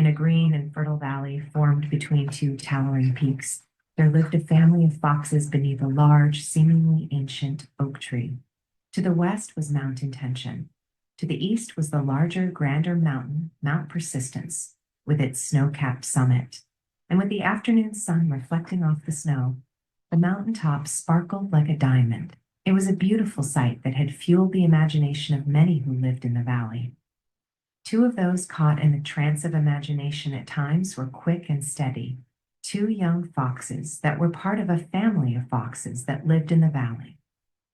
In a green and fertile valley formed between two towering peaks, there lived a family of foxes beneath a large, seemingly ancient oak tree. To the west was Mount Intention. To the east was the larger, grander mountain, Mount Persistence, with its snow-capped summit. And with the afternoon sun reflecting off the snow, the mountain top sparkled like a diamond. It was a beautiful sight that had fueled the imagination of many who lived in the valley. Two of those caught in the trance of imagination at times were Quick and Steady, two young foxes that were part of a family of foxes that lived in the valley.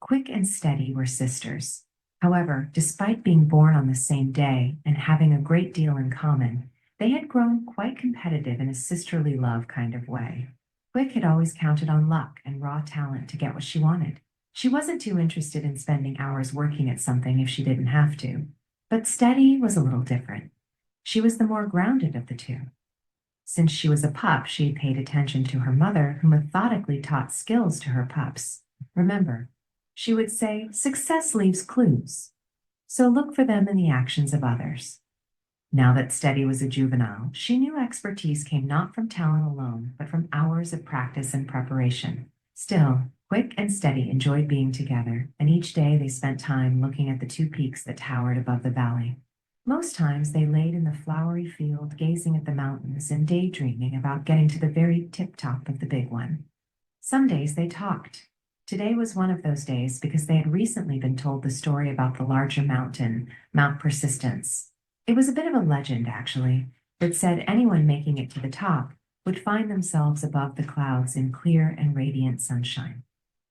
Quick and Steady were sisters. However, despite being born on the same day and having a great deal in common, they had grown quite competitive in a sisterly love kind of way. Quick had always counted on luck and raw talent to get what she wanted. She wasn't too interested in spending hours working at something if she didn't have to. But Steady was a little different. She was the more grounded of the two. Since she was a pup, she had paid attention to her mother, who methodically taught skills to her pups. Remember, she would say, "Success leaves clues, so look for them in the actions of others." Now that Steady was a juvenile, she knew expertise came not from talent alone, but from hours of practice and preparation. Still, Quick and Steady enjoyed being together, and each day they spent time looking at the two peaks that towered above the valley. Most times they laid in the flowery field gazing at the mountains and daydreaming about getting to the very tip-top of the big one. Some days they talked. Today was one of those days because they had recently been told the story about the larger mountain, Mount Persistence. It was a bit of a legend, actually, that said anyone making it to the top would find themselves above the clouds in clear and radiant sunshine.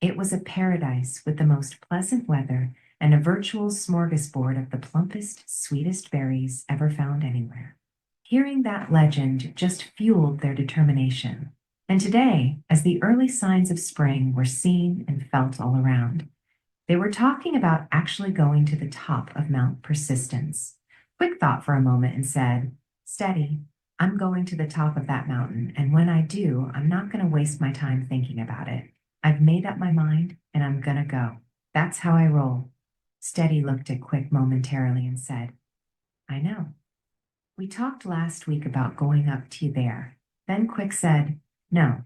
It was a paradise with the most pleasant weather and a virtual smorgasbord of the plumpest, sweetest berries ever found anywhere. Hearing that legend just fueled their determination. And today, as the early signs of spring were seen and felt all around, they were talking about actually going to the top of Mount Persistence. Quick thought for a moment and said, "Steady, I'm going to the top of that mountain, and when I do, I'm not going to waste my time thinking about it. I've made up my mind, and I'm going to go. That's how I roll." Steady looked at Quick momentarily and said, "I know. We talked last week about going up to there." Then Quick said, "No.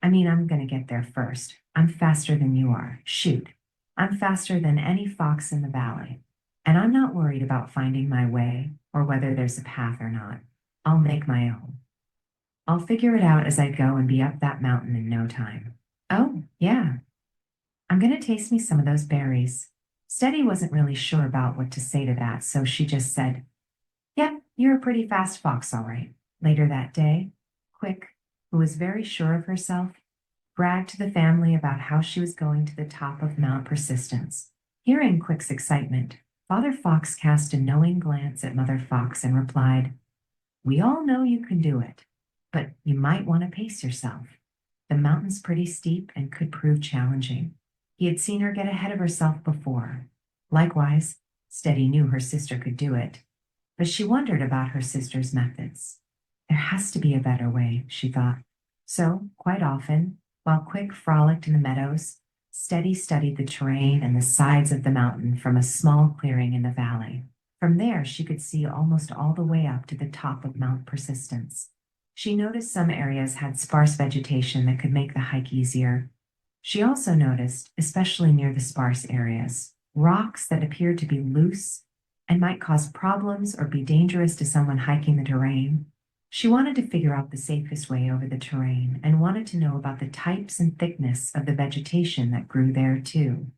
I mean, I'm going to get there first. I'm faster than you are. Shoot. I'm faster than any fox in the valley. And I'm not worried about finding my way or whether there's a path or not. I'll make my own. I'll figure it out as I go and be up that mountain in no time." "Oh, yeah. I'm going to taste me some of those berries." Steady wasn't really sure about what to say to that, so she just said, "Yep, you're a pretty fast fox, all right." Later that day, Quick, who was very sure of herself, bragged to the family about how she was going to the top of Mount Persistence. Hearing Quick's excitement, Father Fox cast a knowing glance at Mother Fox and replied, "We all know you can do it, but you might want to pace yourself. The mountain's pretty steep and could prove challenging." He had seen her get ahead of herself before. Likewise, Steady knew her sister could do it, but she wondered about her sister's methods. There has to be a better way, she thought. So, quite often, while Quick frolicked in the meadows, Steady studied the terrain and the sides of the mountain from a small clearing in the valley. From there, she could see almost all the way up to the top of Mount Persistence. She noticed some areas had sparse vegetation that could make the hike easier. She also noticed, especially near the sparse areas, rocks that appeared to be loose and might cause problems or be dangerous to someone hiking the terrain. She wanted to figure out the safest way over the terrain and wanted to know about the types and thickness of the vegetation that grew there too.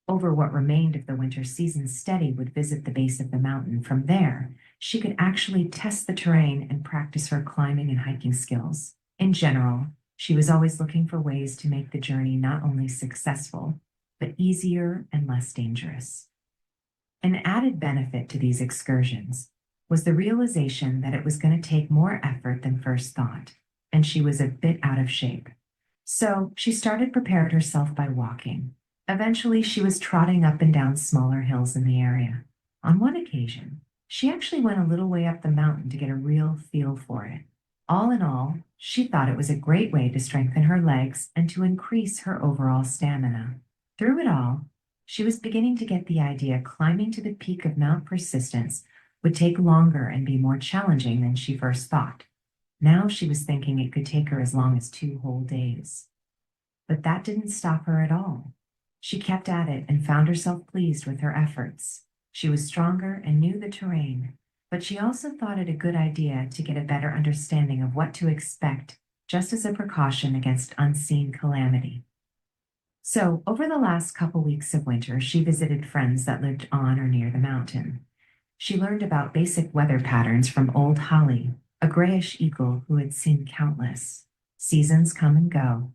Over what remained of the winter season, Steady would visit the base of the mountain. From there, she could actually test the terrain and practice her climbing and hiking skills. In general, she was always looking for ways to make the journey not only successful, but easier and less dangerous. An added benefit to these excursions was the realization that it was going to take more effort than first thought, and she was a bit out of shape. So she started preparing herself by walking. Eventually, she was trotting up and down smaller hills in the area. On one occasion, she actually went a little way up the mountain to get a real feel for it. All in all, she thought it was a great way to strengthen her legs and to increase her overall stamina. Through it all, she was beginning to get the idea climbing to the peak of Mount Persistence would take longer and be more challenging than she first thought. Now she was thinking it could take her as long as 2 whole days. But that didn't stop her at all. She kept at it and found herself pleased with her efforts. She was stronger and knew the terrain, but she also thought it a good idea to get a better understanding of what to expect, just as a precaution against unseen calamity. So, over the last couple weeks of winter, she visited friends that lived on or near the mountain. She learned about basic weather patterns from old Holly, a grayish eagle who had seen countless seasons come and go.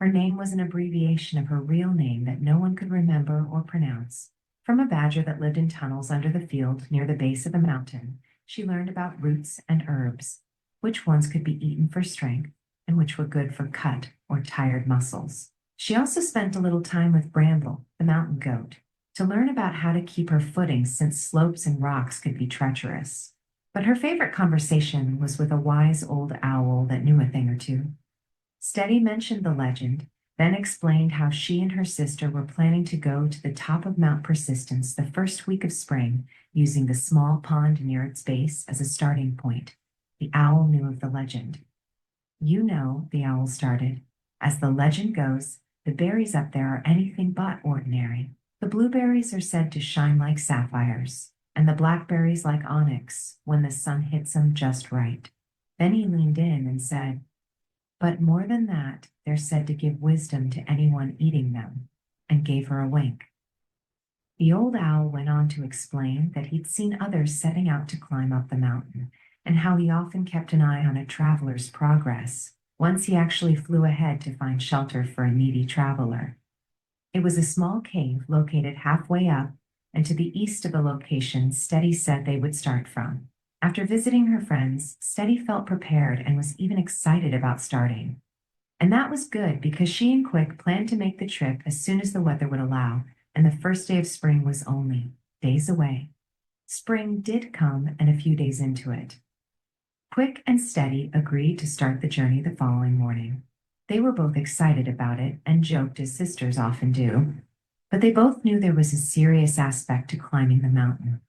Her name was an abbreviation of her real name that no one could remember or pronounce. From a badger that lived in tunnels under the field near the base of the mountain, she learned about roots and herbs, which ones could be eaten for strength and which were good for cut or tired muscles. She also spent a little time with Bramble, the mountain goat, to learn about how to keep her footing since slopes and rocks could be treacherous. But her favorite conversation was with a wise old owl that knew a thing or two. Steady mentioned the legend, then explained how she and her sister were planning to go to the top of Mount Persistence the first week of spring, using the small pond near its base as a starting point. The owl knew of the legend. You know, the owl started, as the legend goes, the berries up there are anything but ordinary. The blueberries are said to shine like sapphires, and the blackberries like onyx when the sun hits them just right. Then he leaned in and said, but more than that, they're said to give wisdom to anyone eating them, and gave her a wink. The old owl went on to explain that he'd seen others setting out to climb up the mountain, and how he often kept an eye on a traveler's progress. Once he actually flew ahead to find shelter for a needy traveler. It was a small cave located halfway up and to the east of the location Steady said they would start from. After visiting her friends, Steady felt prepared and was even excited about starting. And that was good because she and Quick planned to make the trip as soon as the weather would allow, and the first day of spring was only days away. Spring did come, and a few days into it, Quick and Steady agreed to start the journey the following morning. They were both excited about it and joked as sisters often do, but they both knew there was a serious aspect to climbing the mountain.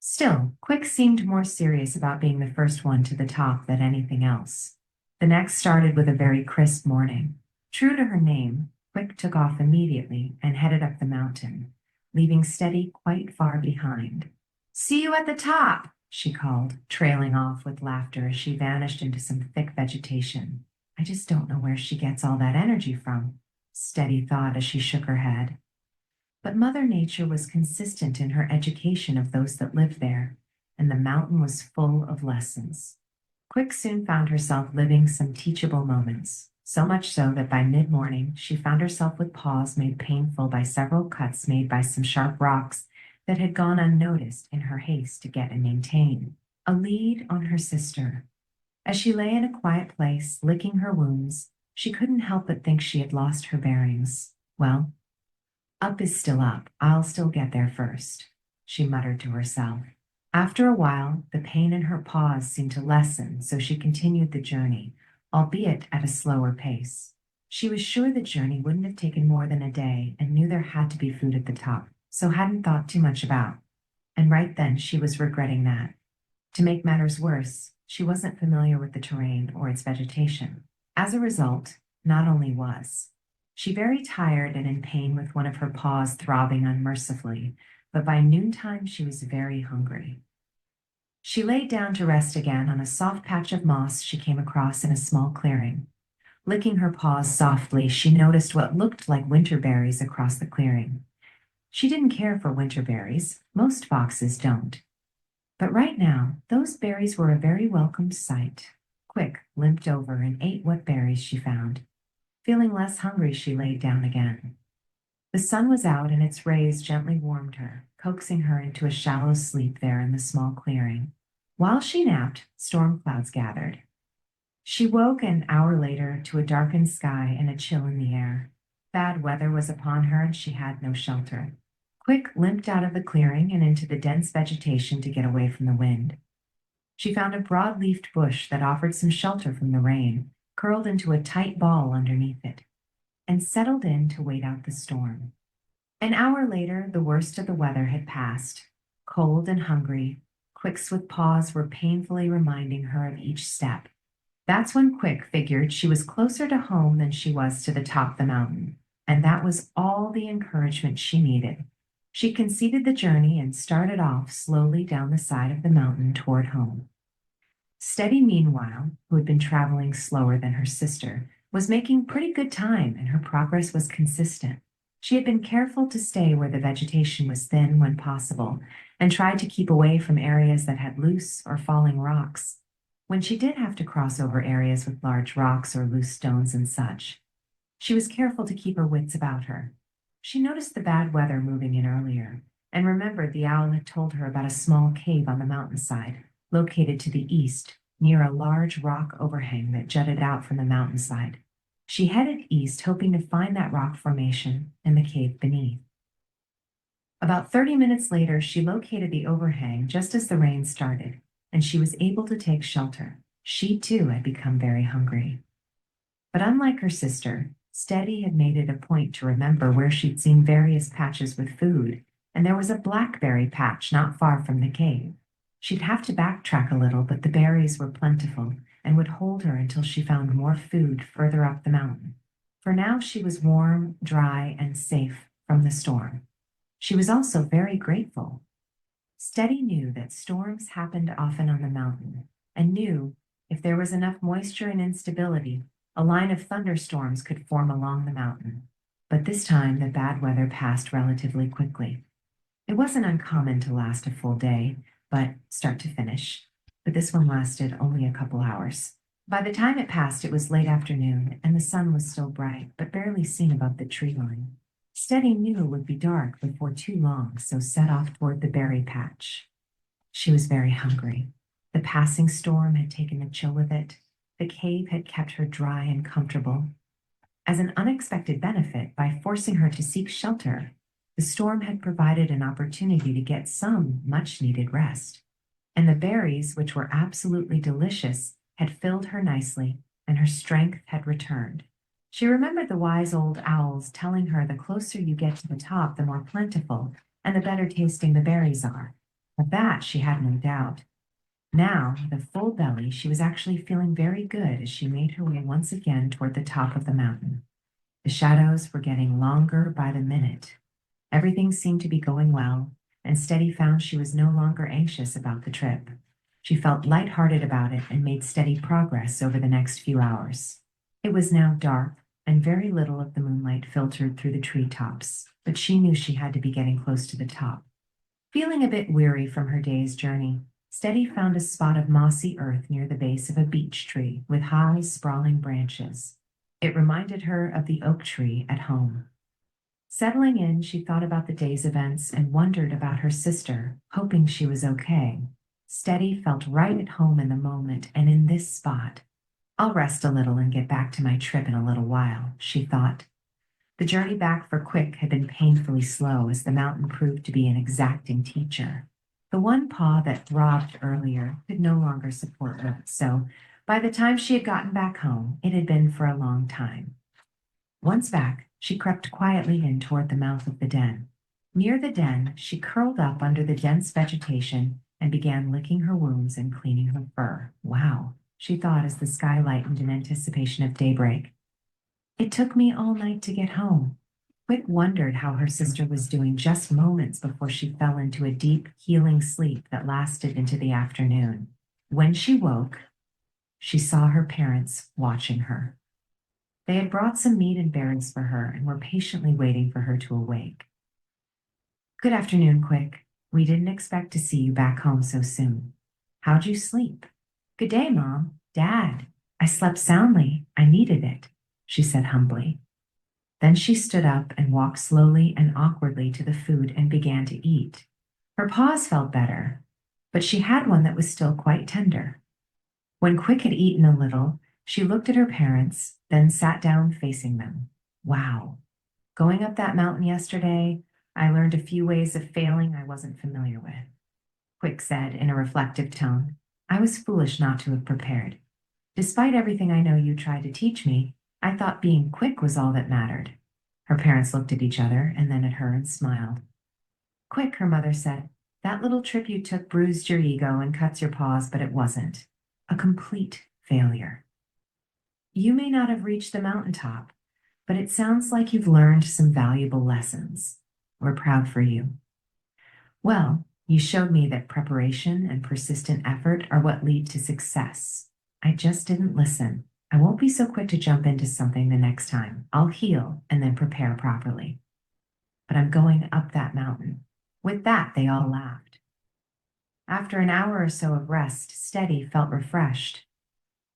Still, Quick seemed more serious about being the first one to the top than anything else. The next started with a very crisp morning. True to her name, Quick took off immediately and headed up the mountain, leaving Steady quite far behind. "See you at the top," she called, trailing off with laughter as she vanished into some thick vegetation. "I just don't know where she gets all that energy from," Steady thought as she shook her head. But Mother Nature was consistent in her education of those that lived there, and the mountain was full of lessons. Quick soon found herself living some teachable moments, so much so that by mid-morning she found herself with paws made painful by several cuts made by some sharp rocks that had gone unnoticed in her haste to get and maintain a lead on her sister. As she lay in a quiet place, licking her wounds, she couldn't help but think she had lost her bearings. Well, up is still up. I'll still get there first, she muttered to herself. After a while, the pain in her paws seemed to lessen, so she continued the journey, albeit at a slower pace. She was sure the journey wouldn't have taken more than a day and knew there had to be food at the top, so hadn't thought too much about. And right then she was regretting that. To make matters worse, she wasn't familiar with the terrain or its vegetation. As a result, not only was she very tired and in pain with one of her paws throbbing unmercifully, but by noontime she was very hungry. She lay down to rest again on a soft patch of moss she came across in a small clearing. Licking her paws softly, she noticed what looked like winter berries across the clearing. She didn't care for winter berries. Most foxes don't. But right now, those berries were a very welcome sight. Quick limped over and ate what berries she found. Feeling less hungry, she laid down again. The sun was out and its rays gently warmed her, coaxing her into a shallow sleep there in the small clearing. While she napped, storm clouds gathered. She woke an hour later to a darkened sky and a chill in the air. Bad weather was upon her and she had no shelter. Quick limped out of the clearing and into the dense vegetation to get away from the wind. She found a broad-leafed bush that offered some shelter from the rain, curled into a tight ball underneath it, and settled in to wait out the storm. An hour later, the worst of the weather had passed. Cold and hungry, Quick's swift paws were painfully reminding her of each step. That's when Quick figured she was closer to home than she was to the top of the mountain, and that was all the encouragement she needed. She conceded the journey and started off slowly down the side of the mountain toward home. Steady, meanwhile, who had been traveling slower than her sister, was making pretty good time and her progress was consistent. She had been careful to stay where the vegetation was thin when possible and tried to keep away from areas that had loose or falling rocks. When she did have to cross over areas with large rocks or loose stones and such, she was careful to keep her wits about her. She noticed the bad weather moving in earlier and remembered the owl had told her about a small cave on the mountainside located to the east near a large rock overhang that jutted out from the mountainside. She headed east, hoping to find that rock formation and the cave beneath. About 30 minutes later, she located the overhang just as the rain started, and she was able to take shelter. She too had become very hungry. But unlike her sister, Steady had made it a point to remember where she'd seen various patches with food, and there was a blackberry patch not far from the cave. She'd have to backtrack a little, but the berries were plentiful and would hold her until she found more food further up the mountain. For now, she was warm, dry, and safe from the storm. She was also very grateful. Steady knew that storms happened often on the mountain and knew if there was enough moisture and instability, a line of thunderstorms could form along the mountain. But this time, the bad weather passed relatively quickly. It wasn't uncommon to last a full day, but start to finish. But this one lasted only a couple hours. By the time it passed, it was late afternoon, and the sun was still bright, but barely seen above the tree line. Steady knew it would be dark before too long, so set off toward the berry patch. She was very hungry. The passing storm had taken the chill with it. The cave had kept her dry and comfortable. As an unexpected benefit, by forcing her to seek shelter, the storm had provided an opportunity to get some much-needed rest. And the berries, which were absolutely delicious, had filled her nicely, and her strength had returned. She remembered the wise old owls telling her the closer you get to the top, the more plentiful and the better tasting the berries are. Of that she had no doubt. Now, with a full belly, she was actually feeling very good as she made her way once again toward the top of the mountain. The shadows were getting longer by the minute. Everything seemed to be going well, and Steady found she was no longer anxious about the trip. She felt lighthearted about it and made steady progress over the next few hours. It was now dark, and very little of the moonlight filtered through the treetops, but she knew she had to be getting close to the top. Feeling a bit weary from her day's journey, Steady found a spot of mossy earth near the base of a beech tree with high, sprawling branches. It reminded her of the oak tree at home. Settling in, she thought about the day's events and wondered about her sister, hoping she was okay. Steady felt right at home in the moment and in this spot. I'll rest a little and get back to my trip in a little while, she thought. The journey back for Quick had been painfully slow as the mountain proved to be an exacting teacher. The one paw that throbbed earlier could no longer support her, so by the time she had gotten back home, it had been for a long time. Once back, she crept quietly in toward the mouth of the den. Near the den, she curled up under the dense vegetation and began licking her wounds and cleaning her fur. Wow, she thought as the sky lightened in anticipation of daybreak. It took me all night to get home. Quick wondered how her sister was doing just moments before she fell into a deep, healing sleep that lasted into the afternoon. When she woke, she saw her parents watching her. They had brought some meat and berries for her and were patiently waiting for her to awake. Good afternoon, Quick. We didn't expect to see you back home so soon. How'd you sleep? Good day, Mom. Dad. I slept soundly. I needed it, she said humbly. Then she stood up and walked slowly and awkwardly to the food and began to eat. Her paws felt better, but she had one that was still quite tender. When Quick had eaten a little, she looked at her parents, then sat down facing them. Wow. Going up that mountain yesterday, I learned a few ways of failing I wasn't familiar with. Quick said in a reflective tone. I was foolish not to have prepared. Despite everything I know you tried to teach me, I thought being quick was all that mattered. Her parents looked at each other and then at her and smiled. Quick, her mother said, That little trip you took bruised your ego and cuts your paws, but it wasn't. A complete failure. You may not have reached the mountaintop, but it sounds like you've learned some valuable lessons. We're proud for you. Well, you showed me that preparation and persistent effort are what lead to success. I just didn't listen. I won't be so quick to jump into something the next time. I'll heal and then prepare properly. But I'm going up that mountain. With that, they all laughed. After an hour or so of rest, Steady felt refreshed.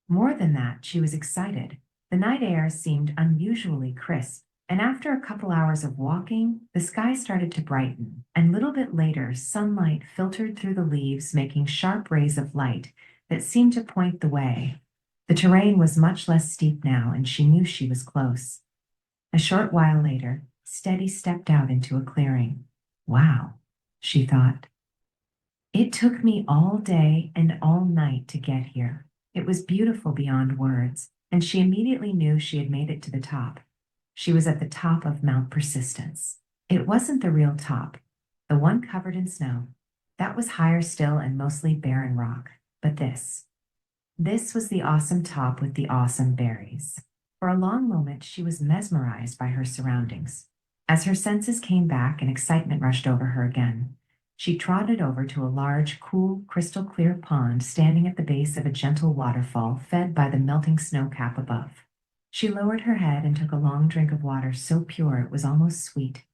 More than that, she was excited. The night air seemed unusually crisp, and after a couple hours of walking, the sky started to brighten, and a little bit later, sunlight filtered through the leaves, making sharp rays of light that seemed to point the way. The terrain was much less steep now, and she knew she was close. A short while later, Steady stepped out into a clearing. Wow, she thought. It took me all day and all night to get here. It was beautiful beyond words, and she immediately knew she had made it to the top. She was at the top of Mount Persistence. It wasn't the real top, the one covered in snow. That was higher still and mostly barren rock. But this was the awesome top with the awesome berries. For a long moment, she was mesmerized by her surroundings. As her senses came back and excitement rushed over her again, she trotted over to a large, cool, crystal clear pond standing at the base of a gentle waterfall fed by the melting snow cap above. She lowered her head and took a long drink of water so pure it was almost sweet.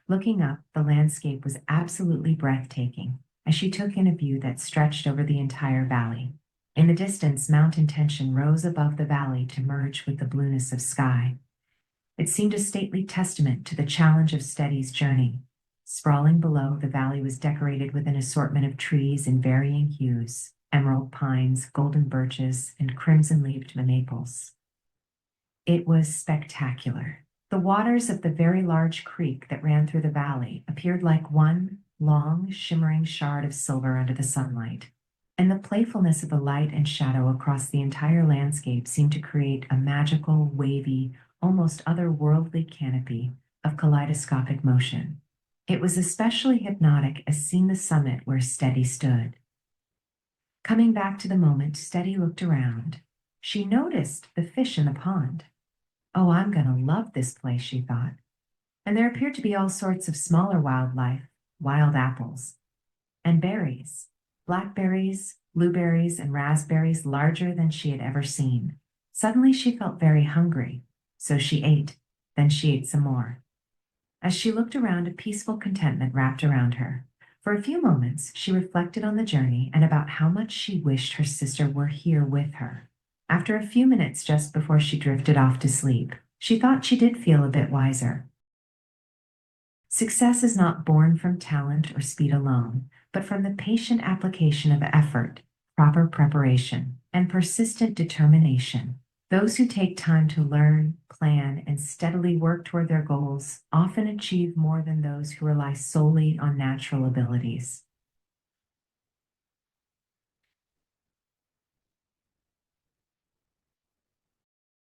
Looking up, the landscape was absolutely breathtaking as she took in a view that stretched over the entire valley. In the distance, Mount Intention rose above the valley to merge with the blueness of sky. It seemed a stately testament to the challenge of Steady's journey. Sprawling below, the valley was decorated with an assortment of trees in varying hues: emerald pines, golden birches, and crimson-leaved maples. It was spectacular. The waters of the very large creek that ran through the valley appeared like one long, shimmering shard of silver under the sunlight, and the playfulness of the light and shadow across the entire landscape seemed to create a magical, wavy, almost otherworldly canopy of kaleidoscopic motion. It was especially hypnotic as seen the summit where Steady stood. Coming back to the moment, Steady looked around. She noticed the fish in the pond. Oh, I'm going to love this place, she thought. And there appeared to be all sorts of smaller wildlife, wild apples, and berries, blackberries, blueberries, and raspberries larger than she had ever seen. Suddenly she felt very hungry, so she ate. Then she ate some more. As she looked around, a peaceful contentment wrapped around her. For a few moments, she reflected on the journey and about how much she wished her sister were here with her. After a few minutes just before she drifted off to sleep, she thought she did feel a bit wiser. Success is not born from talent or speed alone, but from the patient application of effort, proper preparation, and persistent determination. Those who take time to learn, plan, and steadily work toward their goals often achieve more than those who rely solely on natural abilities.